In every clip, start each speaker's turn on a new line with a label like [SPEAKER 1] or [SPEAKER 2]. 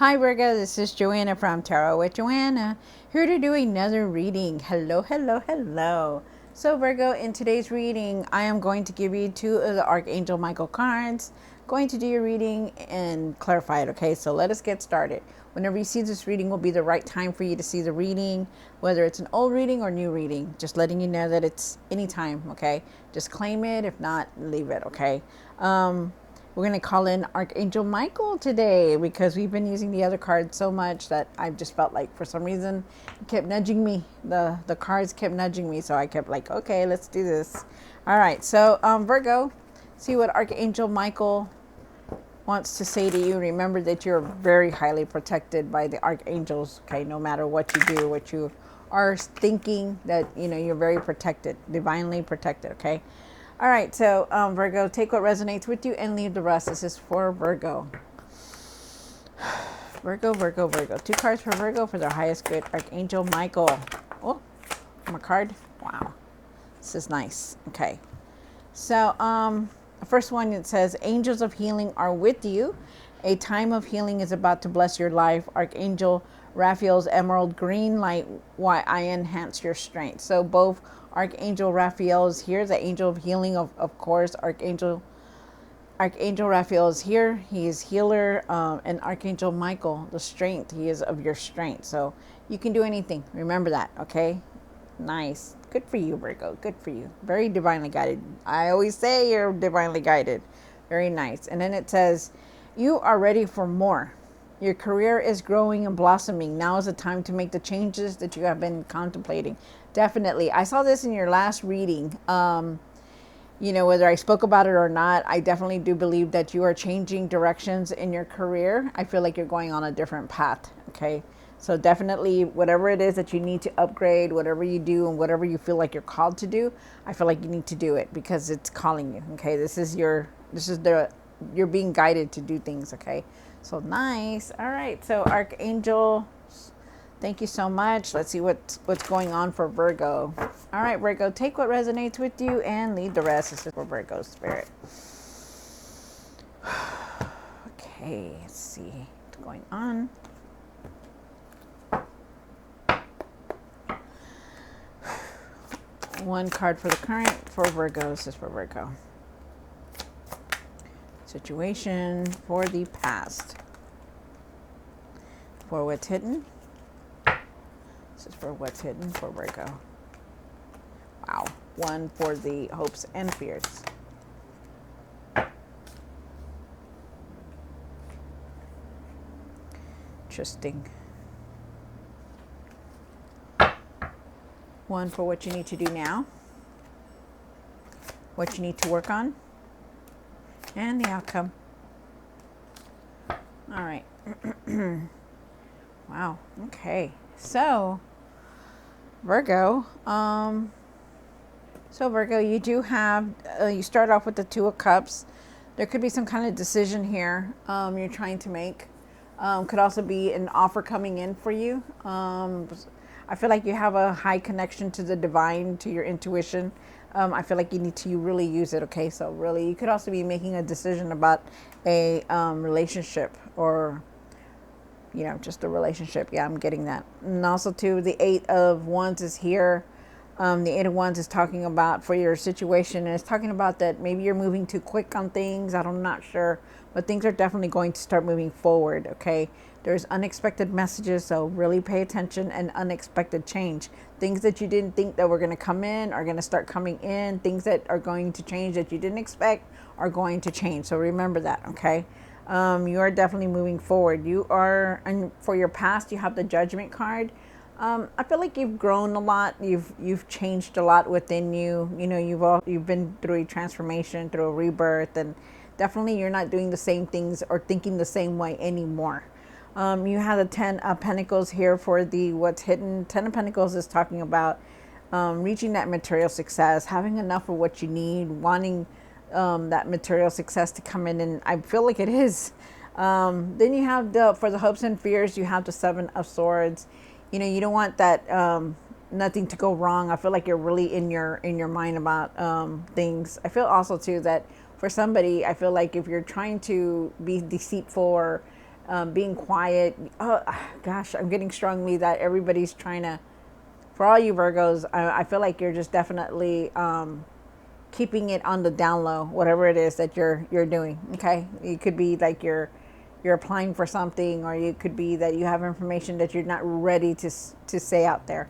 [SPEAKER 1] Hi Virgo, this is Joanna from Tarot with Joanna, here to do another reading. Hello, hello, hello. So Virgo, in today's reading, I am going to give you two of the Archangel Michael cards. Going to do your reading and clarify it, okay? So let us get started. Whenever you see this reading will be the right time for you to see the reading, whether it's an old reading or new reading. Just letting you know that it's anytime, okay? Just claim it, if not, leave it, okay? We're going to call in Archangel Michael today because we've been using the other cards so much that I just felt like for some reason it kept nudging me. The cards kept nudging me. So I kept like, okay, let's do this. All right. So Virgo, see what Archangel Michael wants to say to you. Remember that you're very highly protected by the archangels. Okay. No matter what you do, what you are thinking, that, you know, you're very protected, divinely protected. Okay. All right, so Virgo, take what resonates with you and leave the rest. This is for Virgo. Virgo, Virgo, Virgo. Two cards for Virgo for their highest good. Archangel Michael. Oh, my card. Wow, this is nice. Okay, so the first one, it says, angels of healing are with you. A time of healing is about to bless your life. Archangel Raphael's emerald green light, why I enhance your strength. So both Archangel Raphael is here, the angel of healing, of course. Archangel Raphael is here. He is healer. And Archangel Michael, the strength. He is of your strength. So you can do anything. Remember that, okay? Nice. Good for you, Virgo. Good for you. Very divinely guided. I always say you're divinely guided. Very nice. And then it says, you are ready for more. Your career is growing and blossoming. Now is the time to make the changes that you have been contemplating. Definitely. I saw this in your last reading. You know, whether I spoke about it or not, I definitely do believe that you are changing directions in your career. I feel like you're going on a different path. Okay. So definitely whatever it is that you need to upgrade, whatever you do and whatever you feel like you're called to do, I feel like you need to do it because it's calling you. Okay. You're being guided to do things. Okay. So nice. All right. So Archangel, thank you so much. Let's see what's going on for Virgo. All right, Virgo, take what resonates with you and leave the rest. This is for Virgo spirit. Okay, let's see what's going on. One card for the current for Virgo. This is for Virgo. Situation for the past. For what's hidden. This is for what's hidden for Virgo. Wow. One for the hopes and fears. Interesting. One for what you need to do now. What you need to work on. And the outcome. All right. Wow. Okay. So, Virgo, you do have, you start off with the Two of Cups. There could be some kind of decision here you're trying to make. Could also be an offer coming in for you. I feel like you have a high connection to the divine, to your intuition. I feel like you need to really use it, okay? So really, you could also be making a decision about a relationship or, you know, just a relationship. Yeah, I'm getting that. And also, too, the Eight of Wands is here. The Eight of Wands is talking about for your situation, and it's talking about that maybe you're moving too quick on things. I'm not sure, but things are definitely going to start moving forward, okay? There's unexpected messages, so really pay attention, and unexpected change. Things that you didn't think that were going to come in are going to start coming in. Things that are going to change that you didn't expect are going to change. So remember that, okay? You are definitely moving forward. You are, and for your past, you have the Judgment card. I feel like you've grown a lot. You've changed a lot within you. You know, you've been through a transformation, through a rebirth, and definitely you're not doing the same things or thinking the same way anymore. You have the Ten of Pentacles here for the what's hidden. Ten of Pentacles is talking about reaching that material success, having enough of what you need, wanting that material success to come in, and I feel like it is. Then you have for the hopes and fears, you have the Seven of Swords. You know, you don't want that nothing to go wrong. I feel like you're really in your mind about things. I feel also too that for somebody, I feel like if you're trying to be deceitful or being quiet. Oh gosh, I'm getting strongly that everybody's trying to, for all you Virgos, I feel like you're just definitely keeping it on the down low, whatever it is that you're doing. Okay, it could be like you're applying for something, or it could be that you have information that you're not ready to say out there.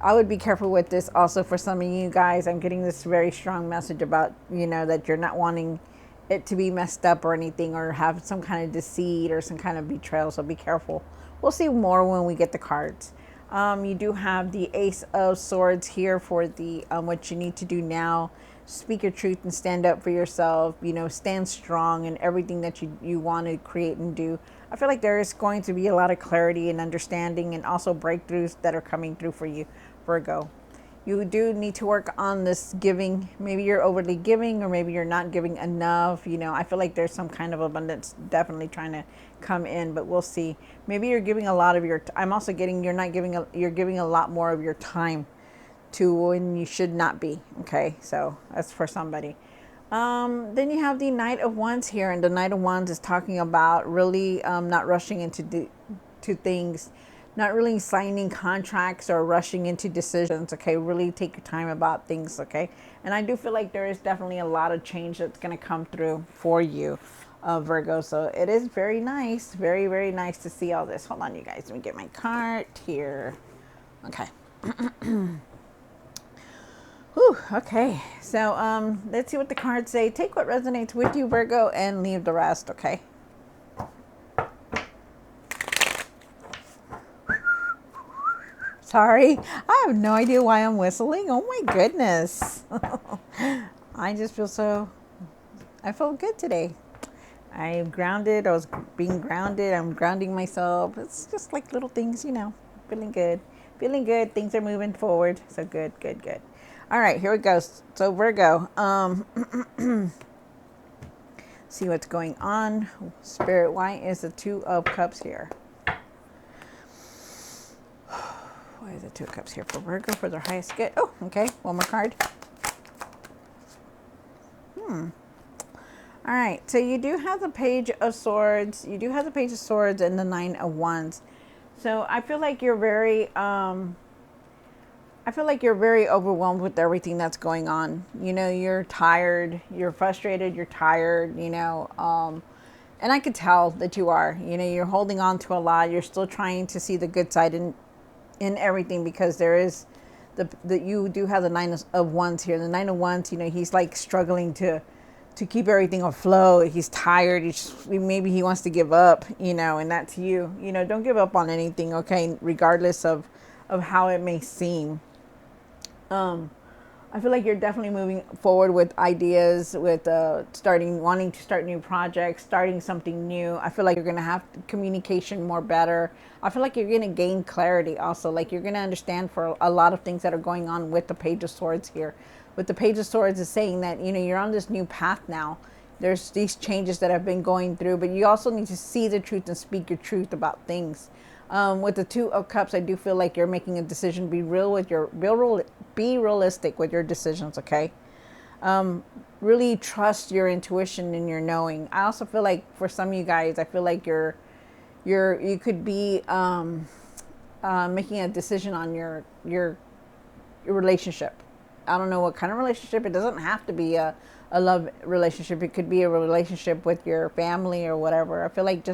[SPEAKER 1] I would be careful with this also for some of you guys. I'm getting this very strong message about, that you're not wanting it to be messed up or anything, or have some kind of deceit or some kind of betrayal. So be careful. We'll see more when we get the cards. You do have the Ace of Swords here for the what you need to do now. Speak your truth and stand up for yourself. Stand strong in everything that you want to create and do. I feel like there is going to be a lot of clarity and understanding, and also breakthroughs that are coming through for you, Virgo. You do need to work on this giving. Maybe you're overly giving, or maybe you're not giving enough. I feel like there's some kind of abundance definitely trying to come in, but we'll see. Maybe you're giving a lot of your, I'm also getting you're not giving, you're giving a lot more of your time to when you should not be. Okay, so that's for somebody. Then you have the Knight of Wands here, and the Knight of Wands is talking about really not rushing into to things, not really signing contracts or rushing into decisions. Okay, really take your time about things. Okay, and I do feel like there is definitely a lot of change that's going to come through for you, Virgo. So it is very nice, very, very nice to see all this. Hold on, you guys. Let me get my card here. Okay. Whew, okay, so let's see what the cards say. Take what resonates with you, Virgo, and leave the rest, okay? Sorry, I have no idea why I'm whistling. Oh my goodness. I just feel I felt good today. I'm grounded. I was being grounded. I'm grounding myself. It's just like little things, feeling good. Feeling good. Things are moving forward. So good, good, good. All right, here we go. So Virgo, see what's going on. Spirit, why is the Two of Cups here? Why is the Two of Cups here for Virgo for their highest good? Oh, okay. One more card. All right. So you do have the Page of Swords. You do have the Page of Swords and the Nine of Wands. So I feel like you're very overwhelmed with everything that's going on. You're tired, you're frustrated, you're tired, and I could tell that you are. You're holding on to a lot. You're still trying to see the good side in everything, because there is you do have the Nine of Wands here. The Nine of Wands, he's like struggling to keep everything afloat. He's tired. Maybe he wants to give up, and that's you. Don't give up on anything, okay? Regardless of how it may seem. I feel like you're definitely moving forward with ideas, with wanting to start new projects, starting something new. I feel like you're going to have communication more better. I feel like you're going to gain clarity also. Like you're going to understand for a lot of things that are going on with the Page of Swords here. With the Page of Swords is saying that, you're on this new path now. There's these changes that have been going through, but you also need to see the truth and speak your truth about things. With the Two of Cups, I do feel like you're making a decision. Be realistic with your decisions, okay? Really trust your intuition and your knowing. I also feel like for some of you guys, I feel like you could be making a decision on your relationship. I don't know what kind of relationship. It doesn't have to be a love relationship. It could be a relationship with your family or whatever. I feel like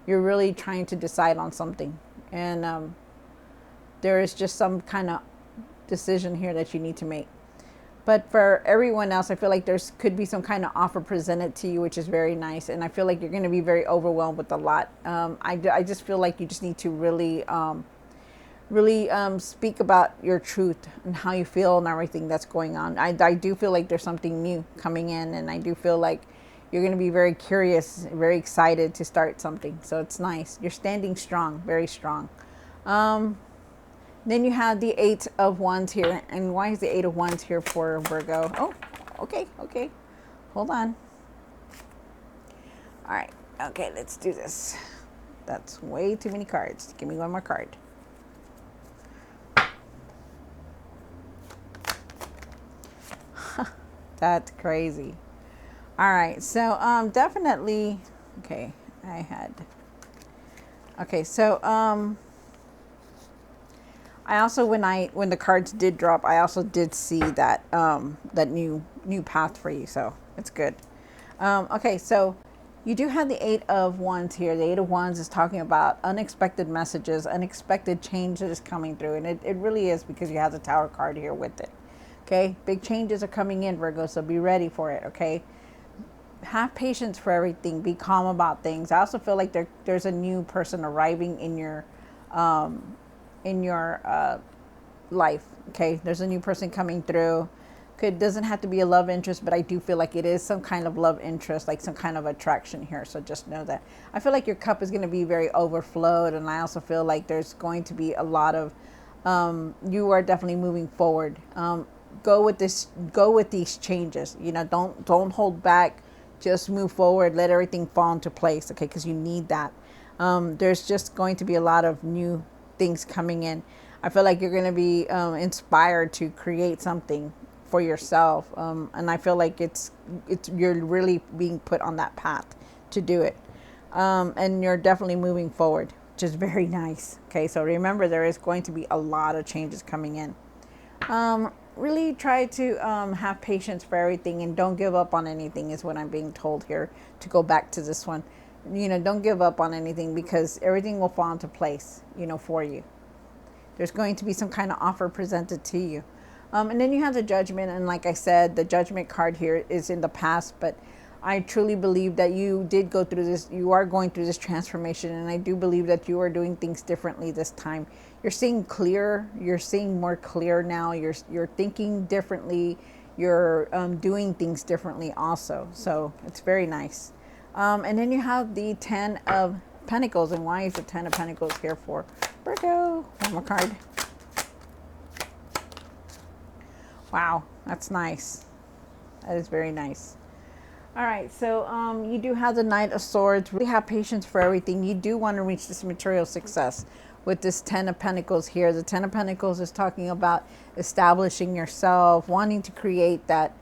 [SPEAKER 1] you're really trying to decide on something, and there is just some kind of decision here that you need to make. But for everyone else, I feel like could be some kind of offer presented to you, which is very nice, and I feel like you're going to be very overwhelmed with a lot. I just feel like you just need to really speak about your truth and how you feel and everything that's going on. I do feel like there's something new coming in, and I do feel like you're going to be very curious, very excited to start something. So it's nice. You're standing strong, very strong. Then you have the Eight of Wands here. And why is the Eight of Wands here for Virgo? Oh, okay. Hold on. All right. Okay, let's do this. That's way too many cards. Give me one more card. That's crazy. All right, so definitely, okay, I had Okay, so I also, when the cards did drop, I also did see that that new path for you. So it's good. Okay, so you do have the Eight of Wands here. The Eight of Wands is talking about unexpected messages, unexpected change that is coming through, and it really is, because you have the Tower card here with it. Okay, big changes are coming in, Virgo, so be ready for it. Okay, have patience for everything. Be calm about things. I also feel like there's a new person arriving in your life. Okay, there's a new person coming through. Doesn't have to be a love interest, but I do feel like it is some kind of love interest, like some kind of attraction here. So just know that. I feel like your cup is going to be very overflowed, and I also feel like there's going to be a lot of you are definitely moving forward. Go with this. Go with these changes. You know, don't hold back. Just move forward. Let everything fall into place. Okay, because you need that. There's just going to be a lot of new things coming in. I feel like you're going to be inspired to create something for yourself, and I feel like it's you're really being put on that path to do it, and you're definitely moving forward, which is very nice. Okay, so remember, there is going to be a lot of changes coming in. Really try to have patience for everything, and don't give up on anything, is what I'm being told here, to go back to this one. You know, don't give up on anything, because everything will fall into place, you know, for you. There's going to be some kind of offer presented to you. And then you have the Judgment, and like I said, the Judgment card here is in the past, but I truly believe that you did go through this. You are going through this transformation, and I do believe that you are doing things differently this time. You're seeing clear. You're seeing more clear now. You're thinking differently. You're doing things differently also. So it's very nice. And then you have the Ten of Pentacles, and why is the Ten of Pentacles here for Virgo? One more card. Wow, that's nice. That is very nice. All right, so you do have the Knight of Swords. Really have patience for everything. You do want to reach this material success with this Ten of Pentacles here. The Ten of Pentacles is talking about establishing yourself, wanting to create that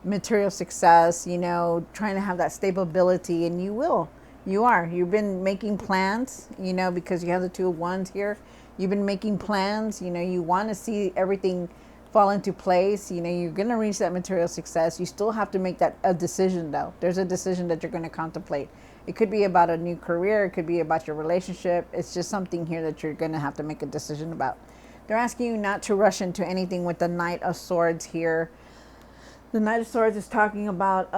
[SPEAKER 1] material success, you know, trying to have that stability, and you will. You are. You've been making plans, you know, because you have the Two of Wands here. You've been making plans, you know, you want to see everything fall into place. You know, you're going to reach that material success. You still have to make a decision, though. There's a decision that you're going to contemplate. It could be about a new career. It could be about your relationship. It's just something here that you're going to have to make a decision about. They're asking you not to rush into anything with the Knight of Swords here. The Knight of Swords is talking about,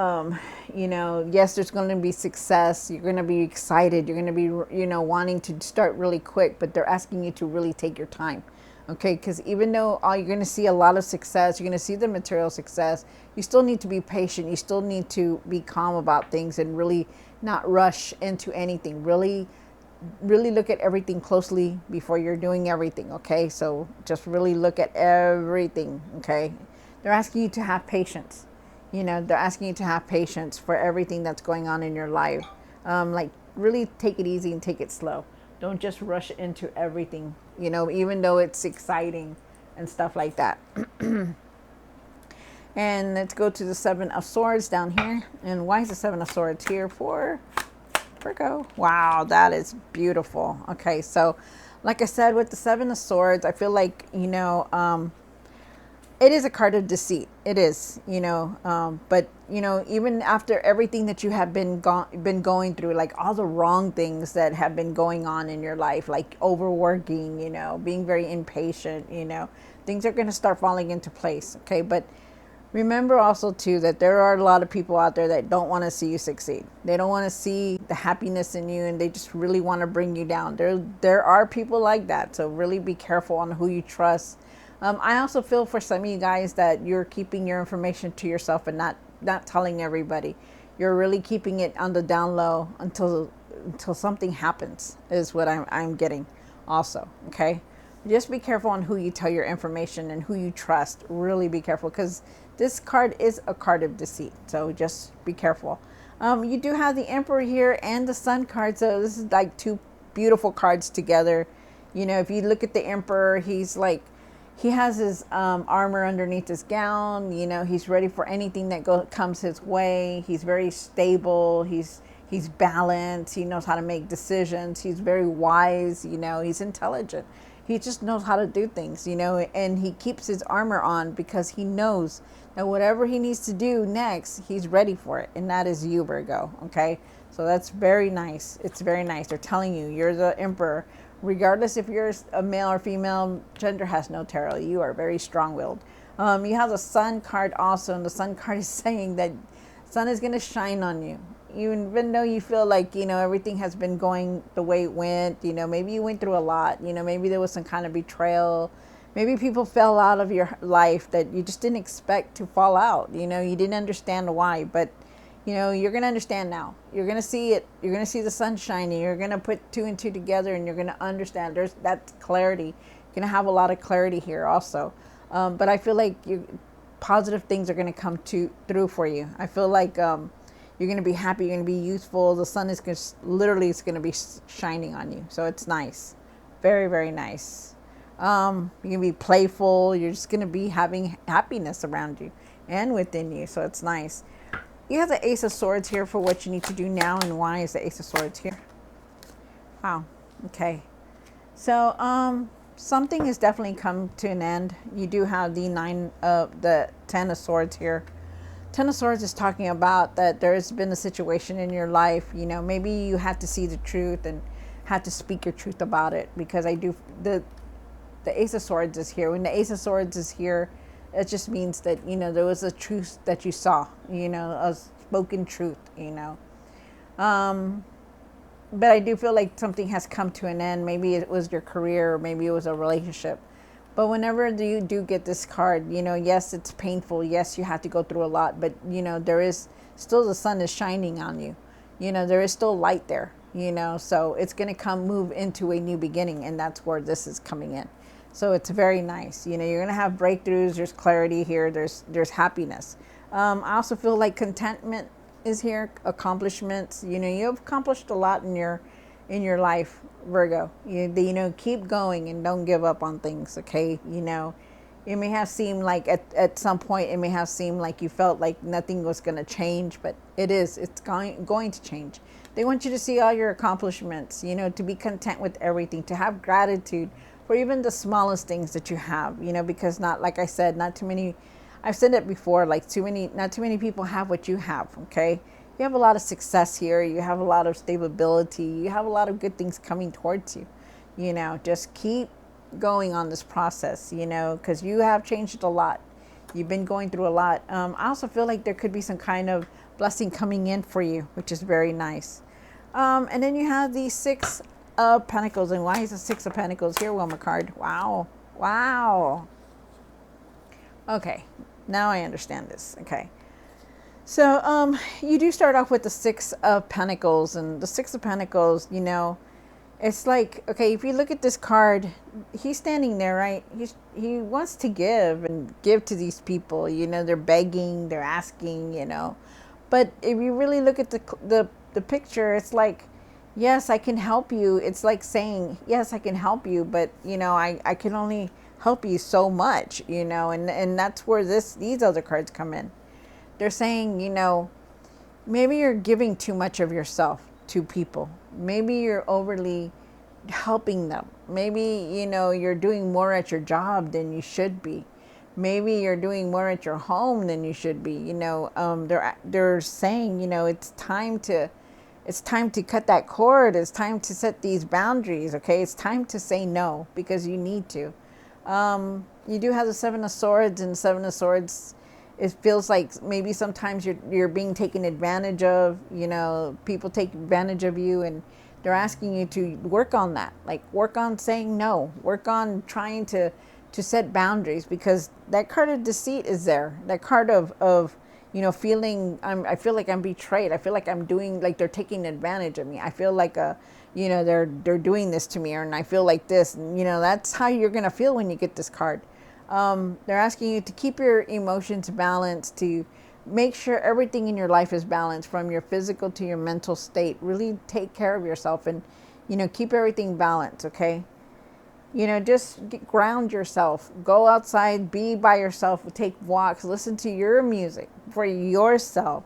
[SPEAKER 1] you know, yes, there's going to be success. You're going to be excited. You're going to be, you know, wanting to start really quick, but they're asking you to really take your time. Okay, because even though you're going to see a lot of success, you're going to see the material success, you still need to be patient. You still need to be calm about things and really not rush into anything. Really look at everything closely before you're doing everything. Okay, so just really look at everything. Okay. They're asking you to have patience. You know, they're asking you to have patience for everything that's going on in your life. Like, really take it easy and take it slow. Don't just rush into everything, you know, even though it's exciting and stuff like that. And let's go to the Seven of Swords down here. And why is the Seven of Swords here for Virgo? Wow, that is beautiful. Okay, so like I said, with the Seven of Swords, I feel like, you know, it is a card of deceit. It is, you know, but, you know, even after everything that you have been going through, like all the wrong things that have been going on in your life, like overworking, you know, being very impatient, you know, things are going to start falling into place. Okay. But remember also too, that there are a lot of people out there that don't want to see you succeed. They don't want to see the happiness in you, and they just really want to bring you down. There are people like that. So really be careful on who you trust. I also feel for some of you guys that you're keeping your information to yourself and not telling everybody. You're really keeping it on the down low until something happens, is what I'm getting also. Okay. Just be careful on who you tell your information and who you trust. Really be careful, because this card is a card of deceit. So just be careful. You do have the Emperor here and the Sun card. So this is like two beautiful cards together. You know, if you look at the Emperor, he's like, he has his armor underneath his gown. You know, he's ready for anything that comes his way. He's very stable. He's He's balanced. He knows how to make decisions. He's very wise. He's intelligent. He just knows how to do things, and he keeps his armor on because he knows that whatever he needs to do next, he's ready for it. And that is you, Virgo. Okay. So that's very nice. It's very nice. They're telling you you're the emperor. Regardless if you're a male or female, gender has no tarot. You are very strong-willed. You have the sun card also, and the sun card is saying that sun is going to shine on you. Even though you feel like, everything has been going the way it went, maybe you went through a lot, maybe there was some kind of betrayal. Maybe people fell out of your life that you just didn't expect to fall out. You didn't understand why, but you're going to understand now. You're going to see it. You're going to see the sun shining. You're going to put two and two together, and you're going to understand. There's that clarity. You're going to have a lot of clarity here also. But I feel like positive things are going to come through for you. I feel like you're going to be happy. You're going to be youthful. The sun is literally it's going to be shining on you. So it's nice. Very, very nice. You're going to be playful. You're just going to be having happiness around you and within you. So it's nice. You have the Ace of Swords here for what you need to do now, and why is the Ace of Swords here? Wow. Okay. So, something has definitely come to an end. You do have the Ten of Swords here. Ten of Swords is talking about that there's been a situation in your life. Maybe you had to see the truth and had to speak your truth about it, because the Ace of Swords is here. When the Ace of Swords is here, it just means that, there was a truth that you saw, a spoken truth, But I do feel like something has come to an end. Maybe it was your career, or maybe it was a relationship. But whenever you do get this card, yes, it's painful. Yes, you have to go through a lot. But, there is still the sun is shining on you. There is still light there, So it's going to move into a new beginning. And that's where this is coming in. So it's very nice. You're going to have breakthroughs. There's clarity here. There's happiness. I also feel like contentment is here. Accomplishments. You've accomplished a lot in your life, Virgo. Keep going and don't give up on things. Okay. It may have seemed like at some point, it may have seemed like you felt like nothing was going to change, but it's going to change. They want you to see all your accomplishments, to be content with everything, to have gratitude for even the smallest things that you have, because like I said, not too many, I've said it before, not too many people have what you have. Okay. You have a lot of success here. You have a lot of stability. You have a lot of good things coming towards you. Just keep going on this process, because you have changed a lot. You've been going through a lot. I also feel like there could be some kind of blessing coming in for you, which is very nice. And then you have the Six of Pentacles. And why is the Six of Pentacles here? One more card. Wow. Wow. Okay. Now I understand this. Okay. So, you do start off with the Six of Pentacles, and the Six of Pentacles, it's like, okay, if you look at this card, he's standing there, right? He wants to give to these people, they're begging, they're asking, but if you really look at the picture, it's like, yes, I can help you. It's like saying, yes, I can help you, but I can only help you so much, and that's where these other cards come in. They're saying, maybe you're giving too much of yourself to people. Maybe you're overly helping them. Maybe, you're doing more at your job than you should be. Maybe you're doing more at your home than you should be. They're saying, it's time to cut that cord. It's time to set these boundaries. Okay. It's time to say no, because you need to. You do have the Seven of Swords, and Seven of Swords, it feels like maybe sometimes you're being taken advantage of. People take advantage of you, and they're asking you to work on that. Like, work on saying no. Work on trying to set boundaries, because that card of deceit is there. That card of feeling, I feel like I'm betrayed. I feel like I'm doing, like they're taking advantage of me. I feel like they're doing this to me, and I feel like this. And, that's how you're gonna feel when you get this card. They're asking you to keep your emotions balanced, to make sure everything in your life is balanced, from your physical to your mental state. Really take care of yourself, and, keep everything balanced. Okay. Just ground yourself, go outside, be by yourself, take walks, listen to your music for yourself,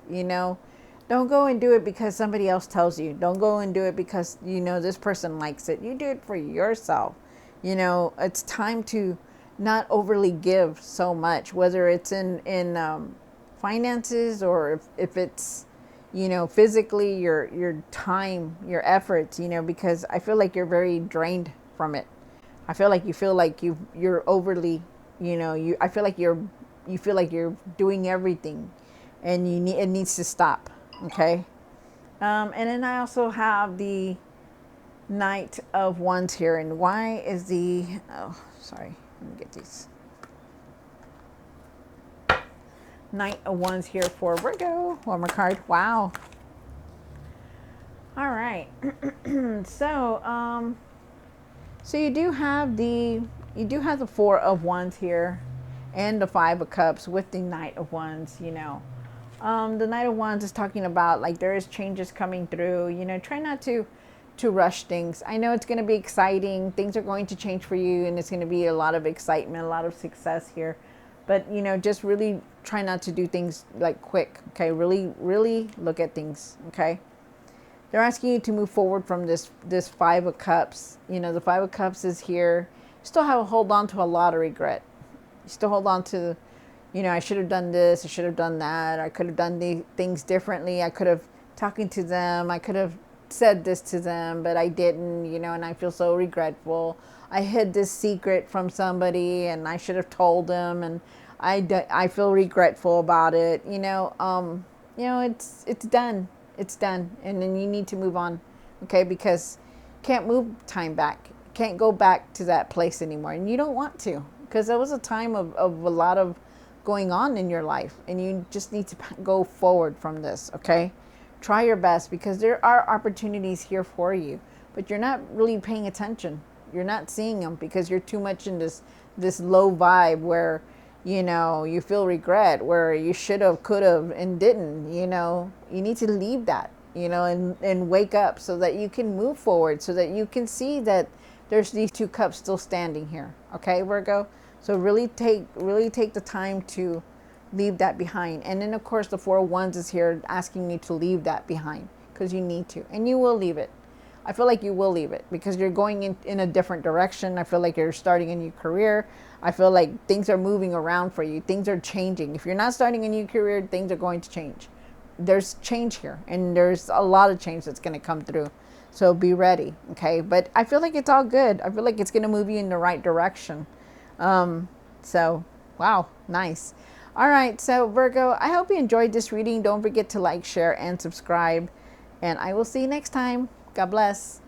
[SPEAKER 1] Don't go and do it because somebody else tells you. Don't go and do it because you know this person likes it. You do it for yourself. You know, it's time to not overly give so much, whether it's in finances or if it's, you know, physically, your time, your efforts. You know, because I feel like you're very drained from it. I feel like you're overly, you know, I feel like you feel like you're doing everything, and it needs to stop. Okay. And then I also have the Knight of Wands here. And why is the, oh, sorry, let me get these. Knight of Wands here for Virgo. One more card. Wow. All right. So, so you do have the Four of Wands here and the Five of Cups with the Knight of Wands, you know. The Knight of Wands is talking about like there is changes coming through. You know, try not to rush things. I know it's going to be exciting. Things are going to change for you, and it's going to be a lot of excitement, a lot of success here. But you know, just really try not to do things like quick. Okay, really look at things. Okay, they're asking you to move forward from this Five of Cups. You know, the Five of Cups is here. You still have hold on to a lot of regret. You still hold on to, you know, I should have done this, I should have done that, I could have done the things differently, I could have talking to them, I could have said this to them, but I didn't, you know, and I feel so regretful. I hid this secret from somebody and I should have told them, and I feel regretful about it, you know. You know, it's done. It's done. And then you need to move on, okay, because you can't move time back. You can't go back to that place anymore, and you don't want to, because there was a time of a lot of going on in your life, and you just need to go forward from this. Okay, try your best, because there are opportunities here for you, but you're not really paying attention. You're not seeing them because you're too much in this low vibe where, you know, you feel regret, where you should have, could have, and didn't. You know, you need to leave that, you know, and wake up so that you can move forward, so that you can see that there's these two cups still standing here. Okay, Virgo. So really take the time to leave that behind. And then of course the Four of Wands is here asking you to leave that behind, because you need to, and you will leave it. I feel like you will leave it because you're going in a different direction. I feel like you're starting a new career. I feel like things are moving around for you. Things are changing. If you're not starting a new career, things are going to change. There's change here, and there's a lot of change that's going to come through. So be ready, okay? But I feel like it's all good. I feel like it's going to move you in the right direction. So, wow, nice. All right, so Virgo, I hope you enjoyed this reading. Don't forget to like, share, and subscribe. And I will see you next time. God bless.